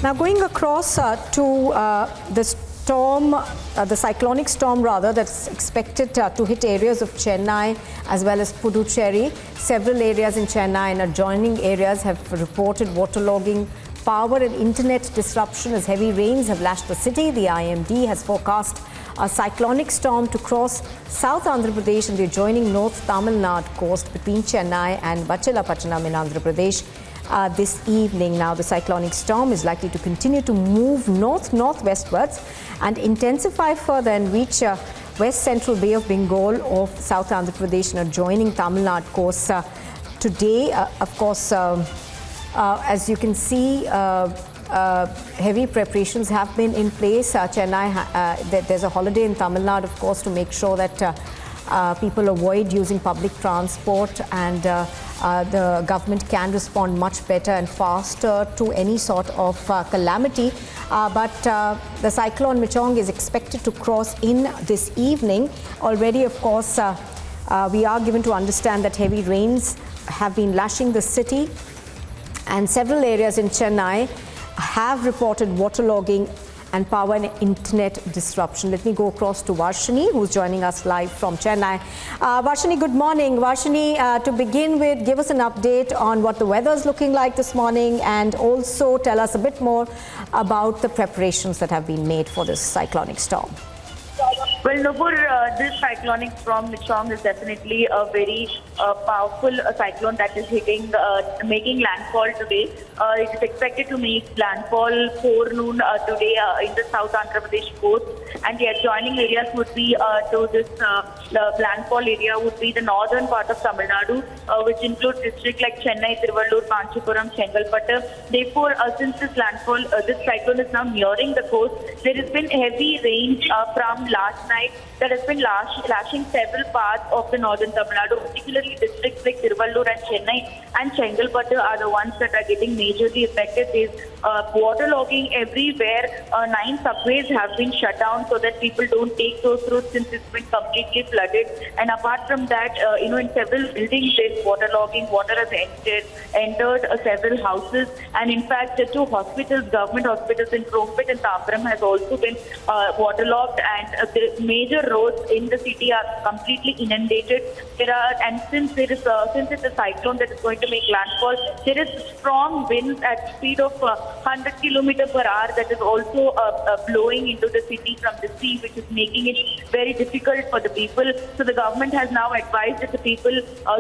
Now going across to the storm, the cyclonic storm rather, that's expected to hit areas of Chennai as well as Puducherry. Several areas in Chennai and adjoining areas have reported waterlogging, power and internet disruption as heavy rains have lashed the city. The IMD has forecast a cyclonic storm to cross South Andhra Pradesh and the adjoining North Tamil Nadu coast between Chennai and Bachalapattanam in Andhra Pradesh this evening. Now, the cyclonic storm is likely to continue to move north-northwestwards and intensify further and reach west central Bay of Bengal of South Andhra Pradesh and adjoining Tamil Nadu coast today. Of course, as you can see, heavy preparations have been in place. Chennai, there's a holiday in Tamil Nadu, of course, to make sure that people avoid using public transport, and the government can respond much better and faster to any sort of calamity. But the cyclone Michaung is expected to cross in this evening. Already, of course, we are given to understand that heavy rains have been lashing the city, and several areas in Chennai have reported waterlogging and power and internet disruption. Let me go across to Varshini, who's joining us live from Chennai. Varshini, good morning. Varshini, to begin with, give us an update on what the weather is looking like this morning, and also tell us a bit more about the preparations that have been made for this cyclonic storm. Well, Nupur, this cyclonic storm Michaung is definitely a very powerful cyclone that is making landfall today. It is expected to make landfall forenoon today in the South Andhra Pradesh coast, and the adjoining areas would be to this landfall area would be the northern part of Tamil Nadu, which includes districts like Chennai, Tiruvallur, Kanchipuram, Chengalpattu. Therefore, since this landfall, this cyclone is now nearing the coast, there has been heavy rain from last night that has been lashing several parts of the northern Tamil Nadu, particularly districts like Tiruvallur and Chennai and Chengalpattu are the ones that are getting majorly affected. There's waterlogging everywhere. 9 subways have been shut down so that people don't take those routes since it's been completely flooded. And apart from that, in several buildings there's waterlogging. Water has entered several houses, and in fact, 2 hospitals, government hospitals in Krompet and Tambaram has also been waterlogged, and the major roads in the city are completely inundated. Since it's a cyclone that is going to make landfall, there is strong winds at speed of 100 km per hour that is also blowing into the city from the sea, which is making it very difficult for the people. So the government has now advised that the people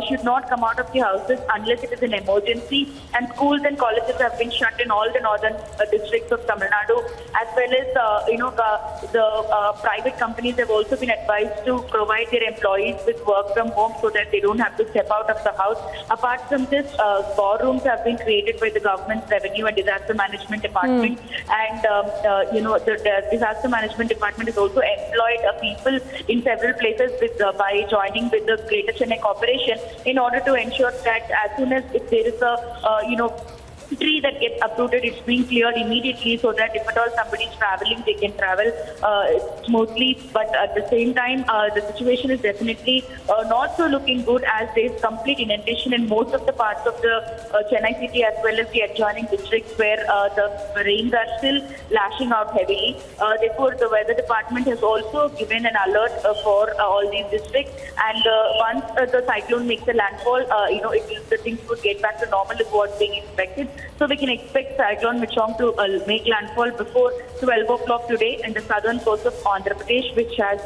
should not come out of the houses unless it is an emergency, and schools and colleges have been shut in all the northern districts of Tamil Nadu, as well as the private companies have also been advised to provide their employees with work from home so that they don't have to step out of the house. Apart from this, war rooms have been created by the government's Revenue and Disaster Management Department, and the Disaster Management Department has also employed people in several places by joining with the Greater Chennai Corporation in order to ensure that as soon as if there is a tree that gets uprooted, it's being cleared immediately so that if at all somebody is traveling, they can travel smoothly. But at the same time, the situation is definitely not so looking good, as there is complete inundation in most of the parts of the Chennai city as well as the adjoining districts where the rains are still lashing out heavily. Therefore, the weather department has also given an alert for all these districts, and once the cyclone makes a landfall, the things would get back to normal is what's being expected. So we can expect cyclone Michaung to make landfall before 12 o'clock today in the southern coast of Andhra Pradesh, which has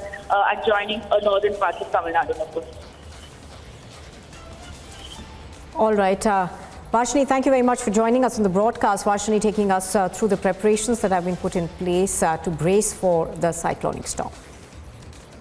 adjoining northern parts of Tamil Nadu. All right. Varshini, thank you very much for joining us on the broadcast. Varshini taking us through the preparations that have been put in place to brace for the cyclonic storm.